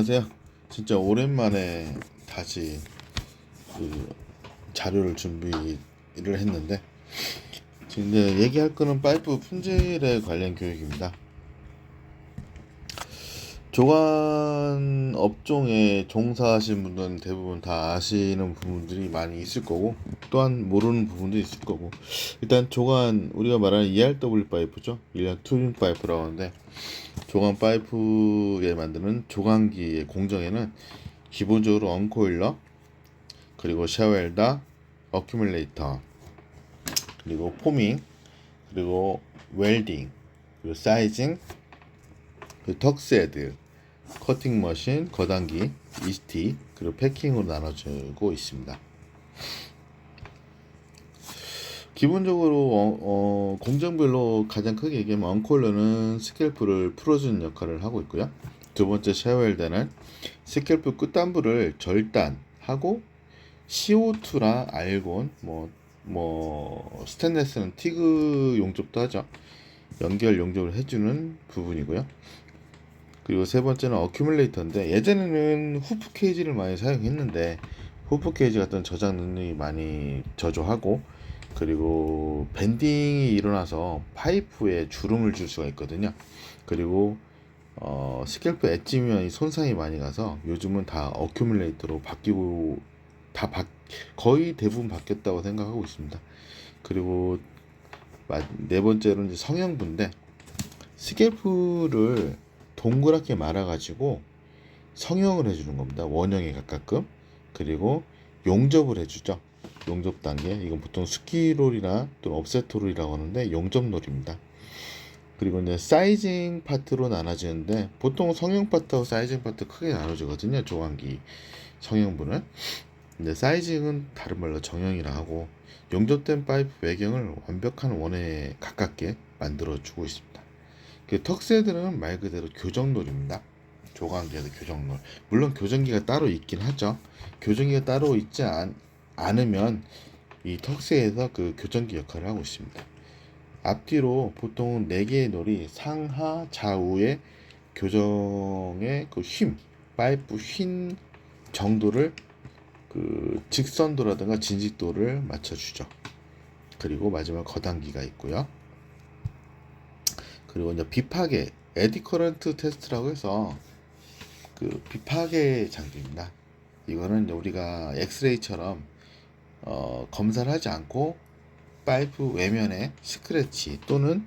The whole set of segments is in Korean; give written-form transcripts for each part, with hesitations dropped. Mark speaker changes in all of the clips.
Speaker 1: 안녕하세요. 진짜 오랜만에 다시 그 자료를 준비를 했는데 지금 이제 얘기할 거는 파이프 품질에 관련 교육입니다. 조간 업종에 종사하시는 분들은 대부분 다 아시는 부분들이 많이 있을 거고 또한 모르는 부분도 있을 거고 일단 조간 우리가 말하는 ERW 파이프죠. 일련 튜닝 파이프라고 하는데 조간 파이프에 만드는 조간기의 공정에는 기본적으로 언코일러 그리고 샤웰다 어큐뮬레이터 그리고 포밍 그리고 웰딩 그리고 사이징 그리고 턱스헤드 커팅 머신 거단기 이스티 그리고 패킹으로 나눠지고 있습니다. 기본적으로 공정별로 가장 크게 얘기하면 언코일러는 스캘프를 풀어주는 역할을 하고 있고요. 두 번째 샤웰다는 스캘프 끝단부를 절단하고 CO2나 알곤 스테인레스는 티그 용접도 하죠. 연결 용접을 해주는 부분이고요. 그리고 세 번째는 어큐뮬레이터인데 예전에는 후프 케이지를 많이 사용했는데 후프 케이지 같은 저장 능력이 많이 저조하고 그리고 밴딩이 일어나서 파이프에 주름을 줄 수가 있거든요. 그리고 스캘프 엣지면이 손상이 많이 가서 요즘은 다 어큐뮬레이터로 바뀌고 거의 대부분 바뀌었다고 생각하고 있습니다. 그리고 네 번째로는 이제 성형부인데 스캘프를 동그랗게 말아가지고 성형을 해주는 겁니다. 원형에 가깝끔. 그리고 용접을 해주죠. 용접 단계. 이건 보통 스키롤이나 또는 업세토롤이라고 하는데 용접롤입니다. 그리고 이제 사이징 파트로 나눠지는데 보통 성형 파트하고 사이징 파트 크게 나눠지거든요. 조간기 성형부는. 근데 사이징은 다른 말로 정형이라 하고 용접된 파이프 외경을 완벽한 원에 가깝게 만들어주고 있습니다. 그 턱스헤드는 말 그대로 교정놀입니다. 조간기에도 교정놀. 물론 교정기가 따로 있긴 하죠. 교정기가 따로 있지 않으면 이 턱스에서 그 교정기 역할을 하고 있습니다. 앞뒤로 보통 4개의 놀이 상하 좌우의 교정의 그 힘, 파이프 힘 정도를 그 직선도라든가 진직도를 맞춰주죠. 그리고 마지막 거단기가 있고요. 그리고 이제 비파괴, 에디 커런트 테스트라고 해서 그 비파괴 장비입니다. 이거는 이제 우리가 엑스레이처럼 검사를 하지 않고 파이프 외면에 스크래치 또는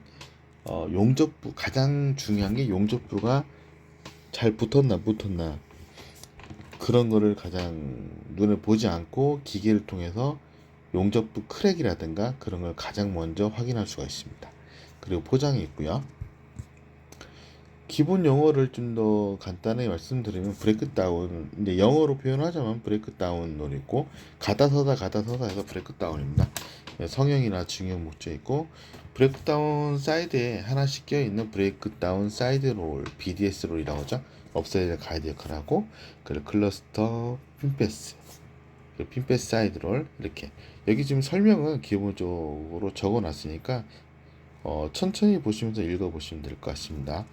Speaker 1: 용접부 가장 중요한 게 용접부가 잘 붙었나 못 붙었나 그런 거를 가장 눈에 보지 않고 기계를 통해서 용접부 크랙이라든가 그런 걸 가장 먼저 확인할 수가 있습니다. 그리고 포장이 있고요. 기본 용어를 좀 더 간단하게 말씀드리면 브레이크다운, 이제 영어로 표현하자면 브레이크다운으로 있고 가다서다 해서 브레이크다운입니다. 성형이나 중형 목재 있고 브레이크다운 사이드에 하나씩 껴 있는 브레이크다운 사이드 롤, BDS 롤이라고 하죠. 업사이드 가이드 역할을 하고 그리고 클러스터 핀패스, 핀패스 사이드 롤 이렇게 여기 지금 설명은 기본적으로 적어놨으니까 천천히 보시면서 읽어보시면 될 것 같습니다.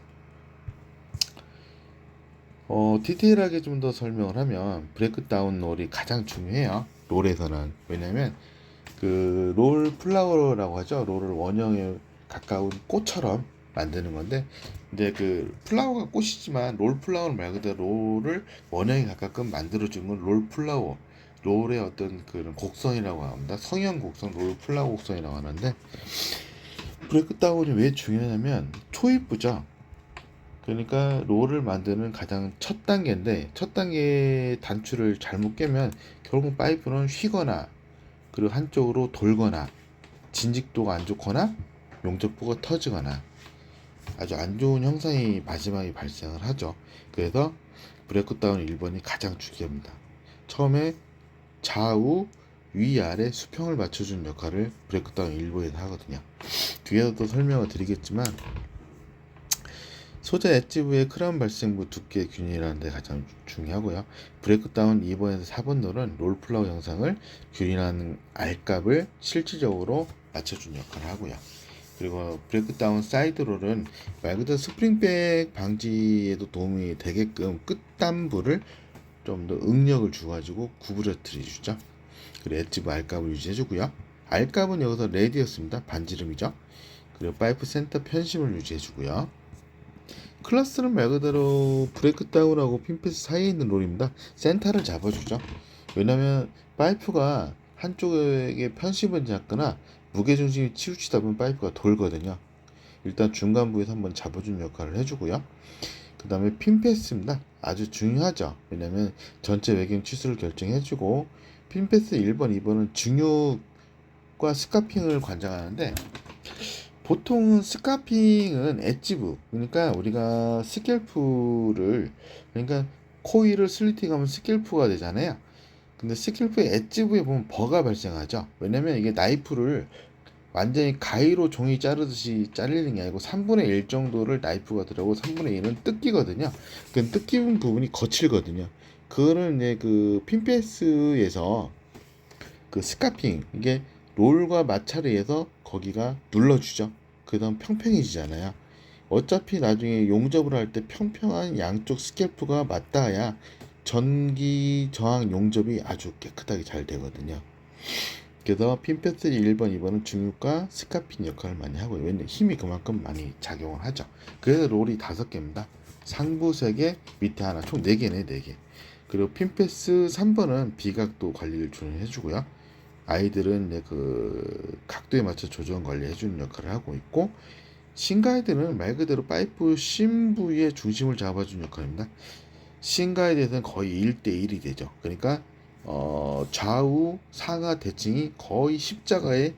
Speaker 1: 디테일하게 좀 더 설명을 하면 브레이크다운 롤이 가장 중요해요. 롤에서는. 왜냐면 그 롤 플라워라고 하죠. 롤을 원형에 가까운 꽃처럼 만드는 건데 이제 그 플라워가 꽃이지만 롤 플라워는 말 그대로 롤을 원형에 가깝게 만들어주는 건 롤 플라워. 롤의 어떤 그런 곡선이라고 합니다. 성형 곡선, 롤 플라워 곡선이라고 하는데 브레이크다운이 왜 중요하냐면 초입부죠. 그러니까 롤을 만드는 가장 첫 단계인데 첫 단계 단추를 잘못 깨면 결국 파이프는 휘거나 그리고 한쪽으로 돌거나 진직도가 안 좋거나 용접부가 터지거나 아주 안 좋은 형상이 마지막에 발생을 하죠. 그래서 브레이크다운 1번이 가장 중요합니다. 처음에 좌우 위아래 수평을 맞춰주는 역할을 브레이크다운 1번에서 하거든요. 뒤에서도 설명을 드리겠지만 소재 엣지부의 크라운 발생부 두께 균일하는 데 가장 중요하고요. 브레이크다운 2번에서 4번 롤은 롤플라워 영상을 균일한 R값을 실질적으로 맞춰주는 역할을 하고요. 그리고 브레이크다운 사이드롤은 말 그대로 스프링백 방지에도 도움이 되게끔 끝단부를 좀 더 응력을 줘가지고 구부러뜨려 주죠. 그리고 엣지부 알값을 유지해주고요. 알값은 여기서 레디어스입니다. 반지름이죠. 그리고 파이프 센터 편심을 유지해주고요. 클러스는 말 그대로 브레이크다운하고 핀패스 사이에 있는 롤입니다. 센터를 잡아주죠. 왜냐면 파이프가 한쪽에 편심을 잡거나 무게중심이 치우치다 보면 파이프가 돌거든요. 일단 중간 부에서 한번 잡아주는 역할을 해주고요. 그 다음에 핀패스입니다. 아주 중요하죠. 왜냐면 전체 외경 치수를 결정해주고 핀패스 1번, 2번은 증육과 스카핑을 관장하는데 보통은 스카핑은 엣지부, 그러니까 우리가 스캘프를, 그러니까 코일을 슬리팅하면 스캘프가 되잖아요. 근데 스캘프의 엣지부에 보면 버가 발생하죠. 왜냐면 이게 나이프를 완전히 가위로 종이 자르듯이 잘리는 게 아니고 3분의 1 정도를 나이프가 들어가고 3분의 1은 뜯기거든요. 그 뜯기는 부분이 거칠거든요. 그거는 이제 그 핀패스에서 그 스카핑, 이게 롤과 마찰에 의해서 거기가 눌러주죠. 그 다음 평평해지잖아요. 어차피 나중에 용접을 할 때 평평한 양쪽 스캘프가 맞닿아야 전기 저항 용접이 아주 깨끗하게 잘 되거든요. 그래서 핀패스 1번, 2번은 중육과 스카핀 역할을 많이 하고요. 왜냐면 힘이 그만큼 많이 작용을 하죠. 그래서 롤이 5개입니다. 상부 3개, 밑에 하나, 총 4개네, 4개. 그리고 핀패스 3번은 비각도 관리를 주는 해주고요. 아이들은 이제 그 각도에 맞춰 조정 관리해주는 역할을 하고 있고, 신가이드는 말 그대로 파이프 심 부위의 중심을 잡아주는 역할입니다. 신가이드에서는 거의 1대1이 되죠. 그러니까 좌우 상하 대칭이 거의 십자가에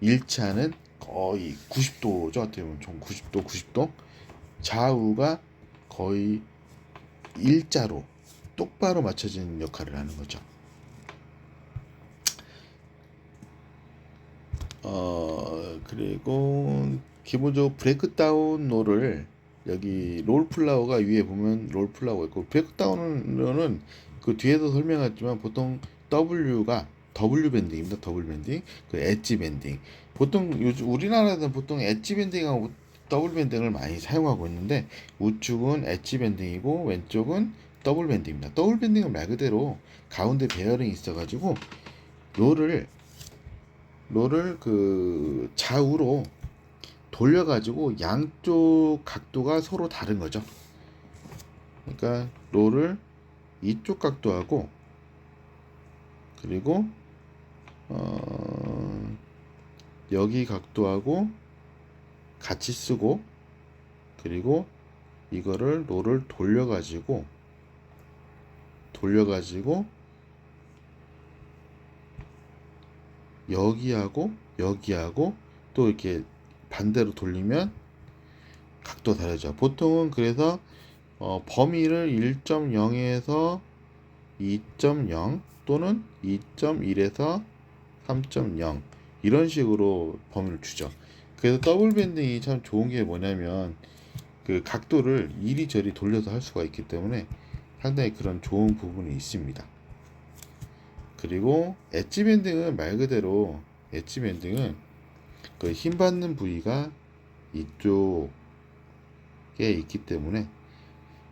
Speaker 1: 일치하는 거의 90도죠. 어떻게 보면 총 90도, 90도. 좌우가 거의 일자로 똑바로 맞춰지는 역할을 하는 거죠. 그리고 기본적으로 브레이크다운 롤을 여기 롤플라워가 위에 보면 롤플라워 있고, 브레이크다운은 그 뒤에도 설명했지만 보통 W가 W 밴딩입니다. 더블 밴딩, 그 엣지 밴딩. 보통 요즘 우리나라에서는 보통 엣지 밴딩하고 더블 밴딩을 많이 사용하고 있는데, 우측은 엣지 밴딩이고 왼쪽은 더블 밴딩입니다. 더블 밴딩은 말 그대로 가운데 베어링이 있어가지고 롤을 그 좌우로 돌려가지고 양쪽 각도가 서로 다른 거죠. 그러니까 롤을 이쪽 각도하고, 그리고 여기 각도하고 같이 쓰고, 그리고 이거를 롤을 돌려가지고 여기하고 또 이렇게 반대로 돌리면 각도 다르죠. 보통은 그래서 범위를 1.0에서 2.0 또는 2.1에서 3.0 이런 식으로 범위를 주죠. 그래서 더블 밴딩이 참 좋은 게 뭐냐면 그 각도를 이리저리 돌려서 할 수가 있기 때문에 상당히 그런 좋은 부분이 있습니다. 그리고 엣지 밴딩은 말 그대로 엣지 밴딩은 그 힘 받는 부위가 이쪽에 있기 때문에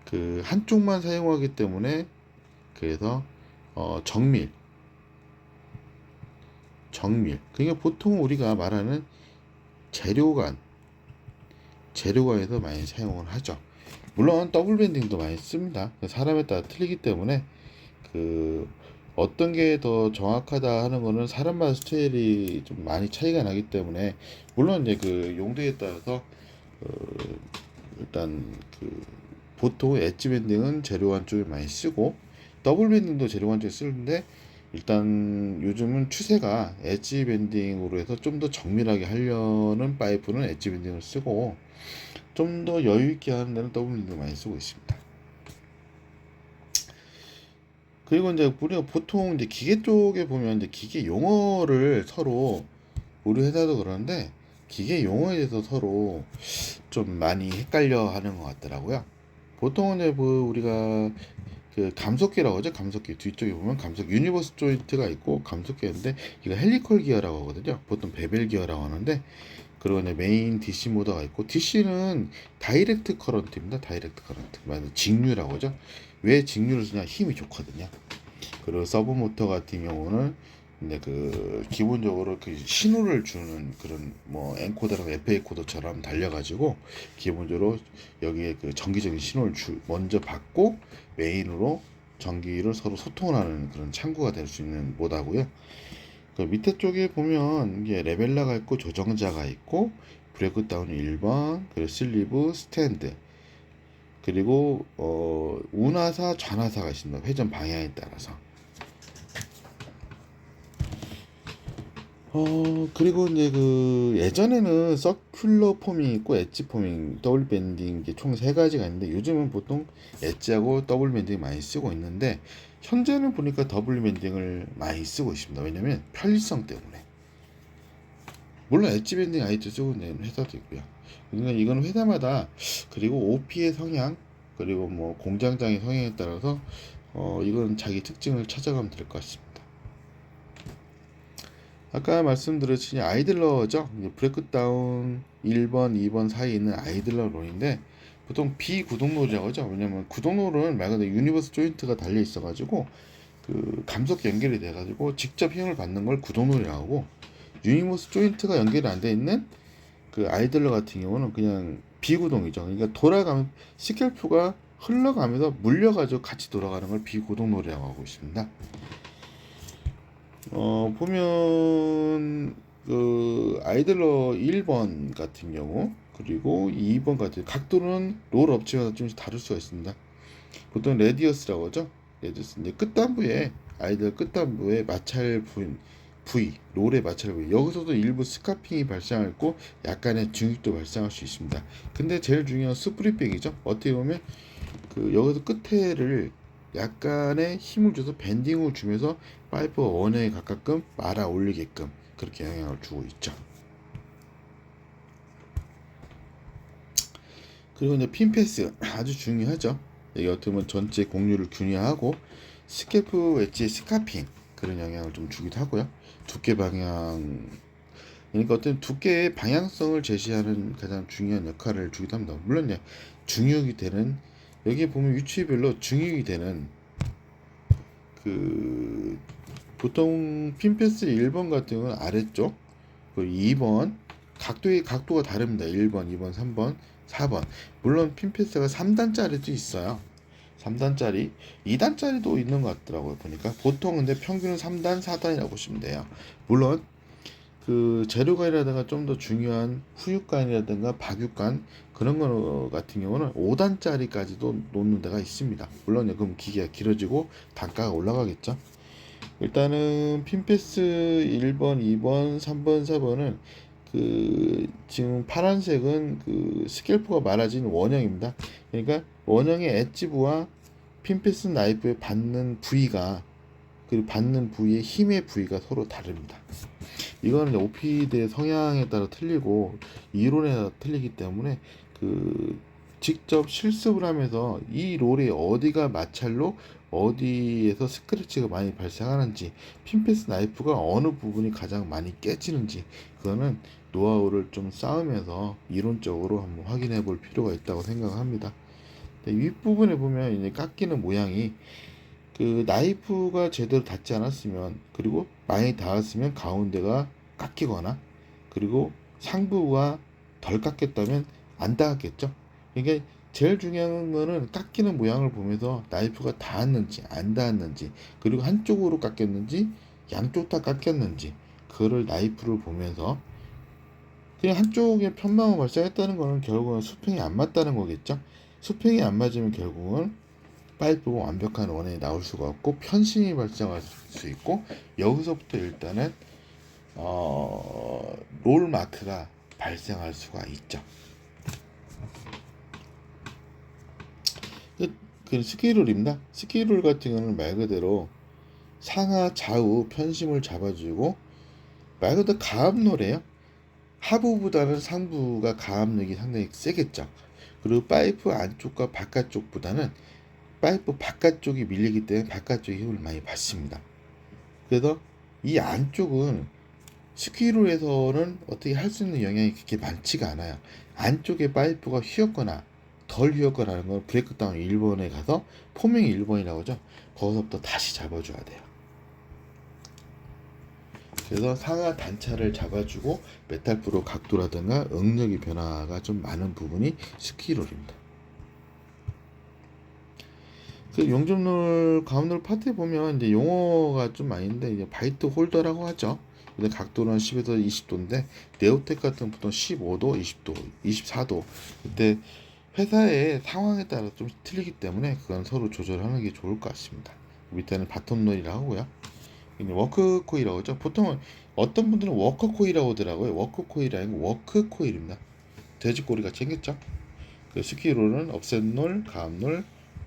Speaker 1: 그 한쪽만 사용하기 때문에, 그래서 정밀 그러니까 보통 우리가 말하는 재료관에서 많이 사용을 하죠. 물론 더블 밴딩도 많이 씁니다. 사람에 따라 틀리기 때문에 그 어떤 게 더 정확하다 하는 거는 사람마다 스타일이 좀 많이 차이가 나기 때문에, 물론 이제 그 용도에 따라서 일단 그 보통 엣지 밴딩은 재료관 쪽에 많이 쓰고 더블 밴딩도 재료관 쪽에 쓰는데, 일단 요즘은 추세가 엣지 밴딩으로 해서 좀 더 정밀하게 하려는 파이프는 엣지 밴딩을 쓰고, 좀 더 여유 있게 하는 데는 더블 밴딩을 많이 쓰고 있습니다. 그리고 이제 우리가 보통 이제 기계 쪽에 보면 이제 기계 용어를 서로, 우리 회사도 그러는데 기계 용어에 대해서 서로 좀 많이 헷갈려 하는 것 같더라고요. 보통은 이제 뭐 우리가 그 감속기라고 하죠. 감속기 뒤쪽에 보면 감속 유니버스 조인트가 있고 감속기인데, 이거 헬리컬 기어라고 하거든요. 보통 베벨 기어라고 하는데, 그리고 이제 메인 DC 모터가 있고, DC는 다이렉트 커런트입니다. 다이렉트 커런트. 말 직류라고 하죠. 왜 직류를 쓰냐? 힘이 좋거든요. 그리고 서브 모터 같은 경우는 근데 그 기본적으로 그 신호를 주는 그런 뭐 엔코더랑 FA 코더처럼 달려가지고 기본적으로 여기에 그 전기적인 신호를 먼저 받고 메인으로 전기를 서로 소통을 하는 그런 창구가 될 수 있는 모드고요. 그 밑에 쪽에 보면 이게 레벨러가 있고 조정자가 있고 브레이크다운 1번 그리고 슬리브 스탠드 그리고 운하사 전하사가 있습니다. 회전 방향에 따라서. 그리고 이제 그 예전에는 서큘러 포밍 있고 엣지 포밍, 더블 밴딩 게 총 세 가지가 있는데 요즘은 보통 엣지하고 더블 밴딩 많이 쓰고 있는데 현재는 보니까 더블 밴딩을 많이 쓰고 있습니다. 왜냐면 편리성 때문에. 물론 엣지 밴딩 아이도 쓰고 있는 회사도 있고요. 그러니까 이건 회사마다 그리고 OP의 성향 그리고 뭐 공장장의 성향에 따라서 이건 자기 특징을 찾아가면 될 것 같습니다. 아까 말씀드렸듯이 아이들러죠. 브레이크다운 1번, 2번 사이에 있는 아이들러 론인데 보통 비구동롤이라고 하죠. 왜냐면 구동롤은 말 그대로 유니버스 조인트가 달려 있어가지고 그 감속 연결이 돼가지고 직접 힘을 받는 걸 구동롤이라고 하고 유니버스 조인트가 연결이 안 돼 있는 그 아이들러 같은 경우는 그냥 비구동이죠. 그러니까 돌아가면 스캘프가 흘러가면서 물려가지고 같이 돌아가는 걸 비구동롤이라고 하고 있습니다. 보면 그 아이들러 1번 같은 경우 그리고 2번 같은 각도는 롤 업체마다 좀 다를 수가 있습니다. 보통 레디어스라고 하죠. 레디어스 이제 끝단부에 아이들 끝단부에 마찰 부위 롤의 마찰 부위 여기서도 일부 스카핑이 발생하고 약간의 증익도 발생할 수 있습니다. 근데 제일 중요한 스프릿백이죠. 어떻게 보면 그 여기서 끝에를 약간의 힘을 줘서 밴딩을 주면서 파이프 원형에 가깝끔 말아 올리게끔 그렇게 영향을 주고 있죠. 그리고 이제 핀 패스 아주 중요하죠. 여기 어떻게 보면 전체 공률을 균형하고 스캐프 웨지 스카핑 그런 영향을 좀 주기도 하고요. 두께 방향 그러니까 어떤 두께의 방향성을 제시하는 가장 중요한 역할을 주기도 합니다. 물론 중요하게 되는 여기 보면 위치별로 중요하게 되는 그 보통 핀패스 1번 같은 경우는 아래쪽 그리고 2번 각도가 다릅니다. 1번, 2번, 3번, 4번 물론 핀패스가 3단짜리도 있어요. 3단짜리, 2단짜리도 있는 것 같더라고요. 보니까 보통 근데 평균은 3단, 4단이라고 보시면 돼요. 물론 그 재료관이라든가 좀 더 중요한 후육관이라든가 박육관 그런 거 같은 경우는 5단짜리까지도 놓는 데가 있습니다. 물론 그럼 기계가 길어지고 단가가 올라가겠죠. 일단은 핀패스 1번, 2번, 3번, 4번은 그 지금 파란색은 그 스캘프가 말아진 원형입니다. 그러니까 원형의 엣지부와 핀패스 나이프에 받는 부위가 그리고 받는 부위의 힘의 부위가 서로 다릅니다. 이거는 OPD의 성향에 따라 틀리고 이론에 따라 틀리기 때문에 그 직접 실습을 하면서 이 롤이 어디가 마찰로 어디에서 스크래치가 많이 발생하는지 핀패스 나이프가 어느 부분이 가장 많이 깨지는지 그거는 노하우를 좀 쌓으면서 이론적으로 한번 확인해 볼 필요가 있다고 생각합니다. 윗부분에 보면 이제 깎이는 모양이 그 나이프가 제대로 닿지 않았으면 그리고 많이 닿았으면 가운데가 깎이거나 그리고 상부가 덜 깎였다면 안 닿았겠죠. 그러니까 제일 중요한 거는 깎이는 모양을 보면서 나이프가 닿았는지 안 닿았는지 그리고 한쪽으로 깎였는지 양쪽 다 깎였는지 그거를 나이프를 보면서 그냥 한쪽에 편마가 발생했다는 거는 결국은 수평이 안 맞다는 거겠죠. 수평이 안 맞으면 결국은 파이프가 완벽한 원형이 나올 수가 없고 편심이 발생할 수 있고 여기서부터 일단은 롤 마크가 발생할 수가 있죠. 그 스키롤입니다. 스키롤 같은 경우는 말 그대로 상하 좌우 편심을 잡아주고 말 그대로 가압로래요. 하부보다는 상부가 가압력이 상당히 세겠죠. 그리고 파이프 안쪽과 바깥쪽보다는 파이프 바깥쪽이 밀리기 때문에 바깥쪽에 힘을 많이 받습니다. 그래서 이 안쪽은 스키롤에서는 어떻게 할 수 있는 영향이 그렇게 많지가 않아요. 안쪽에 파이프가 휘었거나 덜 휘었거나 하는 건 브레이크다운 1번에 가서 포밍 1번이라고 하죠. 거기서부터 다시 잡아줘야 돼요. 그래서 상하 단차를 잡아주고 메탈프로 각도라든가 응력의 변화가 좀 많은 부분이 스키롤입니다. 그 용접롤, 가운롤 파트에 보면 이제 용어가 좀 많은데 이제 바이트 홀더라고 하죠. 근데 각도는 10에서 20도인데 네오텍 같은 보통 15도, 20도, 24도. 그때 회사의 상황에 따라 좀 틀리기 때문에 그건 서로 조절하는 게 좋을 것 같습니다. 밑에는 바텀롤이라고 하고요. 워크 코일이라고 하죠. 보통은 어떤 분들은 워커 코일이라고 하더라고요. 워커 코일이 아니고 워크 코일입니다. 돼지꼬리가 생겼죠. 그 스키롤은 업셋롤, 가압롤,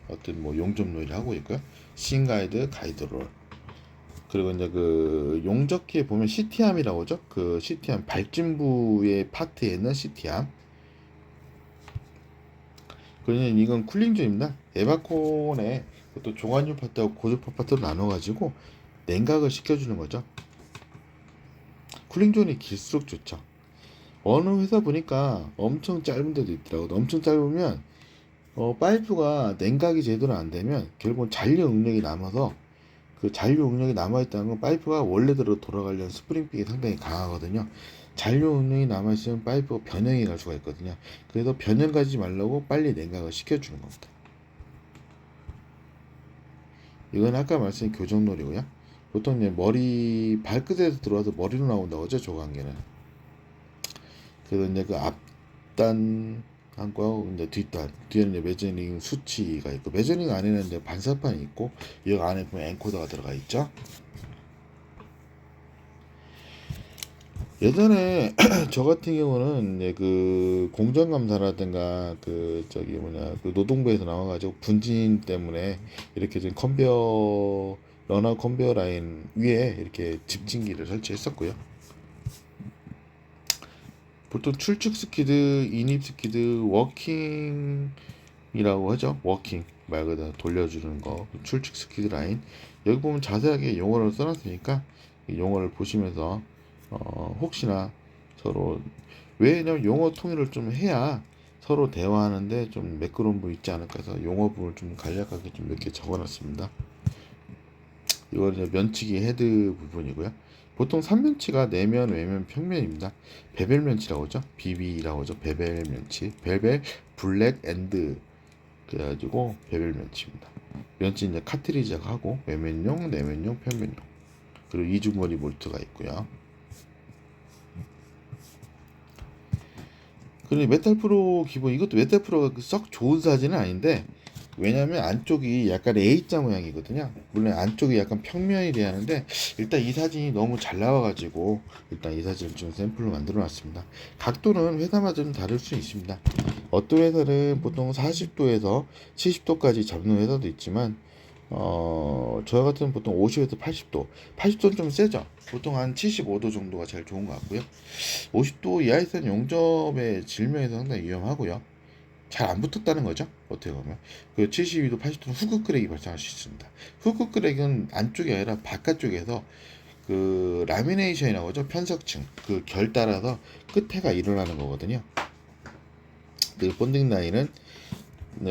Speaker 1: 어떤 뭐 용접롤이라고 하고 있고요. 싱가이드, 가이드롤. 그리고 이제 그 용접기에 보면 CT암이라고 하죠. 그 CT암 발진부의 파트에 있는 CT암. 그러면 이건 쿨링존입니다. 에바콘에 또 종안유 파트하고 고주파 파트로 나눠가지고 냉각을 시켜주는 거죠. 쿨링존이 길수록 좋죠. 어느 회사 보니까 엄청 짧은 데도 있더라고요. 엄청 짧으면 파이프가 냉각이 제대로 안 되면 결국은 잔류 응력이 남아서 그 잔류 응력이 남아있다는 건 파이프가 원래대로 돌아가려는 스프링pik이 상당히 강하거든요. 잔류 응력이 남아있으면 파이프가 변형이 갈 수가 있거든요. 그래서 변형 가지 말라고 빨리 냉각을 시켜주는 겁니다. 이건 아까 말씀드린 교정놀이고요. 보통 이제 머리 발끝에서 들어와서 머리로 나온다고 하죠, 조관계는. 그래서 이제 그 앞단 한거 이제 뒷단 뒤에는 이제 매저닝 수치가 있고 매저닝 안에는 이제 반사판이 있고 여기 안에 보면 엔코더가 들어가 있죠. 예전에 저 같은 경우는 이제 그 공정감사라든가 그 저기 뭐냐 그 노동부에서 나와가지고 분진 때문에 이렇게 좀 컨베어 러너 컨베어 라인 위에 이렇게 집진기를 설치했었고요. 보통 출축 스키드, 인입 스키드, 워킹이라고 하죠. 워킹 말 그대로 돌려주는 거 출축 스키드 라인. 여기 보면 자세하게 용어를 써놨으니까 이 용어를 보시면서 혹시나 서로 왜냐면 용어 통일을 좀 해야 서로 대화하는데 좀 매끄러운 부분 있지 않을까 해서 용어 부분을 좀 간략하게 좀 몇 개 적어놨습니다. 이건 이제 면치기 헤드 부분이고요. 보통 3면치가 내면, 외면, 평면입니다. 베벨 면치라고 하죠. BB라고 하죠. 베벨 면치. 베벨 블랙 앤드 그래가지고 베벨 면치입니다. 면치 이제 카트리지가 하고 외면용, 내면용, 평면용. 그리고 이중거리 볼트가 있고요. 그리고 메탈 프로 기본 이것도 메탈 프로가 썩 좋은 사진은 아닌데 왜냐면 안쪽이 약간 A자 모양이거든요. 물론 안쪽이 약간 평면이 돼야 하는데 일단 이 사진이 너무 잘 나와가지고 일단 이 사진을 좀 샘플로 만들어 놨습니다. 각도는 회사마다 좀 다를 수 있습니다. 어떤 회사는 보통 40도에서 70도까지 잡는 회사도 있지만 저 같은 보통 50에서 80도 80도는 좀 세죠. 보통 한 75도 정도가 제일 좋은 것 같고요. 50도 이하에서는 용접의 질명에서 상당히 위험하고요. 잘 안 붙었다는 거죠. 어떻게 보면 그 72도 80도는 후크 크랙이 발생할 수 있습니다. 후크 크랙은 안쪽이 아니라 바깥쪽에서 그 라미네이션이라고 하죠. 편석층 그 결 따라서 끝에가 일어나는 거거든요. 그 본딩 라인은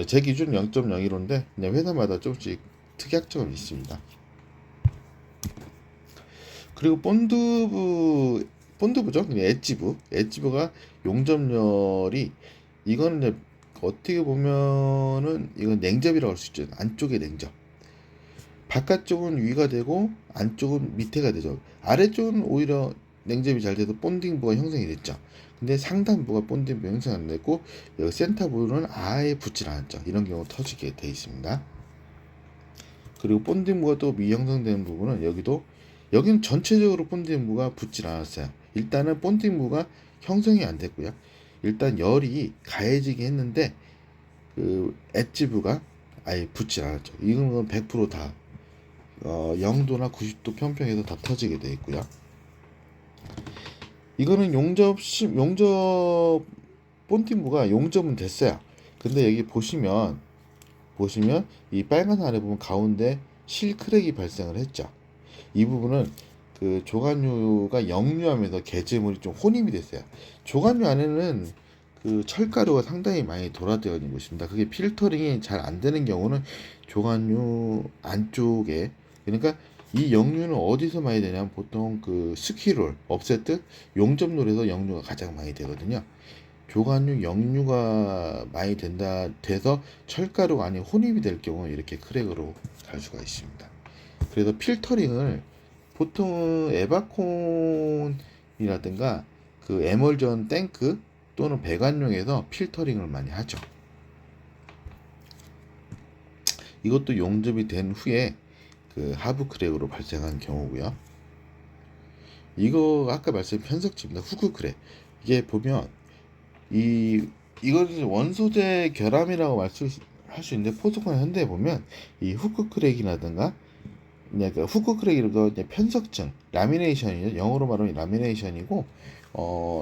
Speaker 1: 제 기준 0.01호인데 회사마다 조금씩 특약점이 있습니다. 그리고 본드부죠. 엣지부가 용접열이 이거는 이제 어떻게 보면은 이건 냉접이라고 할 수 있죠. 안쪽에 냉접. 바깥쪽은 위가 되고 안쪽은 밑에가 되죠. 아래쪽은 오히려 냉접이 잘 돼서 본딩부가 형성이 됐죠. 근데 상단부가 본딩부 형성 안 됐고 여기 센터 부분은 아예 붙질 않았죠. 이런 경우 터지게 돼 있습니다. 그리고 본딩부가 또 미형성되는 부분은 여기는 전체적으로 본딩부가 붙질 않았어요. 일단은 본딩부가 형성이 안 됐고요. 일단 열이 가해지게 했는데 그 엣지부가 아예 붙질 않았죠. 이건 100%다 0도나 90도 평평에서 다 터지게 되어 있고요. 이거는 용접 본팅부가 용접은 됐어요. 근데 여기 보시면 이 빨간 아래 부분 가운데 실 크랙이 발생을 했죠. 이 부분은 그 조간유가 역류하면서 게재물이 좀 혼입이 됐어요. 조간유 안에는 그 철가루가 상당히 많이 돌아되어 있는 것입니다. 그게 필터링이 잘 안 되는 경우는 조간유 안쪽에, 그러니까 이 역류는 어디서 많이 되냐면 보통 그 스키롤, 업세트, 용접롤에서 역류가 가장 많이 되거든요. 조간유 역류가 많이 돼서 철가루가 아닌 혼입이 될 경우 이렇게 크랙으로 갈 수가 있습니다. 그래서 필터링을 보통 에바콘이라든가 그 에멀전 탱크 또는 배관용에서 필터링을 많이 하죠. 이것도 용접이 된 후에 그 하부 크랙으로 발생한 경우고요. 이거 아까 말씀드린 편석지입니다. 후크 크랙. 이게 보면 이거는 원소재 결함이라고 말씀할 수 있는데, 포스코나 현대에 보면 이 후크 크랙이라든가 그 후크 크랙이라도 이제 편석증, 라미네이션이죠. 영어로 말하면 라미네이션이고,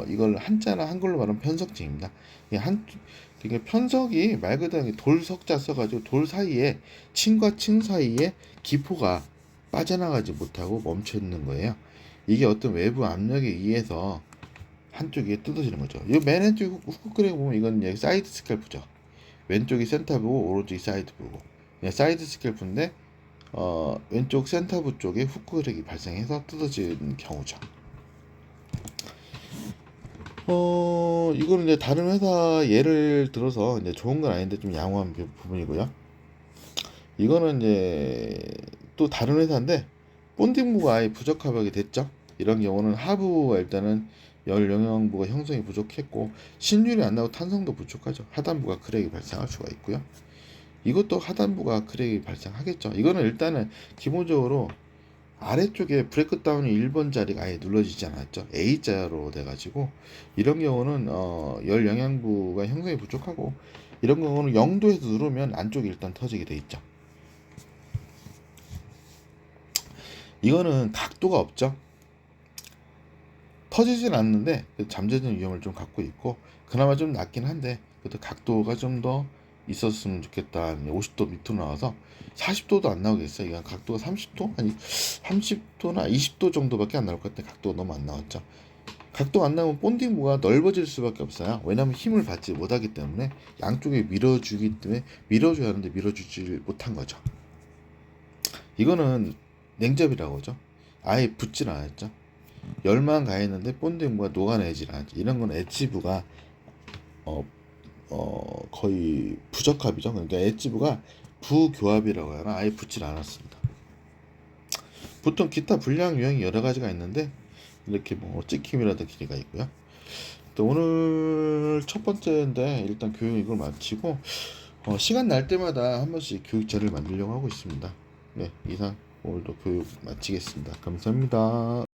Speaker 1: 이걸 한자나 한글로 말하면 편석증입니다. 그러니까 편석이 말 그대로 돌 석자 써가지고 돌 사이에 층과 층 사이에 기포가 빠져나가지 못하고 멈춰 있는 거예요. 이게 어떤 외부 압력에 의해서 한쪽이 뜯어지는 거죠. 이 맨 왼쪽 후크 크랙 보면 이건 이제 사이드 스캘프죠. 왼쪽이 센터부고 오른쪽이 사이드부고, 그냥 사이드 스캘프인데 왼쪽 센터부 쪽에 후크 크랙이 발생해서 뜯어지는 경우죠. 이거는 이제 다른 회사 예를 들어서 이제 좋은 건 아닌데 좀 양호한 부분이고요. 이거는 이제 또 다른 회사인데 본딩부가 아예 부적합하게 됐죠. 이런 경우는 하부가 일단은 열 영향부가 형성이 부족했고 신율이 안 나고 탄성도 부족하죠. 하단부가 크랙이 발생할 수가 있고요. 이것도 하단부가 크랙이 발생하겠죠. 이거는 일단은 기본적으로 아래쪽에 브레이크 다운이 1번 자리가 아예 눌러지지 않았죠. A자로 돼가지고 이런 경우는 열 영향부가 형성이 부족하고, 이런 경우는 0도에서 누르면 안쪽이 일단 터지게 돼 있죠. 이거는 각도가 없죠. 터지진 않는데 잠재적 위험을 좀 갖고 있고, 그나마 좀 낮긴 한데 그래도 각도가 좀 더 있었으면 좋겠다. 50도 밑으로 나와서 40도도 안 나오겠어요. 이건 각도가 30도? 아니 30도나 20도 정도밖에 안 나올 것 같아. 각도가 너무 안 나왔죠. 각도가 안 나오면 본딩부가 넓어질 수밖에 없어요. 왜냐하면 힘을 받지 못하기 때문에, 양쪽에 밀어주기 때문에 밀어줘야 하는데 밀어주지 못한 거죠. 이거는 냉접이라고 하죠. 아예 붙질 않았죠. 열만 가했는데 본딩부가 녹아내질 않았죠. 이런 건 엣지부가 거의 부적합이죠. 그러니까 엣지부가 부교합이라고 하나 아예 붙질 않았습니다. 보통 기타 불량 유형이 여러 가지가 있는데 이렇게 뭐 찍힘이라든 길이가 있고요. 또 오늘 첫 번째인데 일단 교육 이걸 마치고 시간 날 때마다 한 번씩 교육자를 만들려고 하고 있습니다. 네, 이상 오늘도 교육 마치겠습니다. 감사합니다.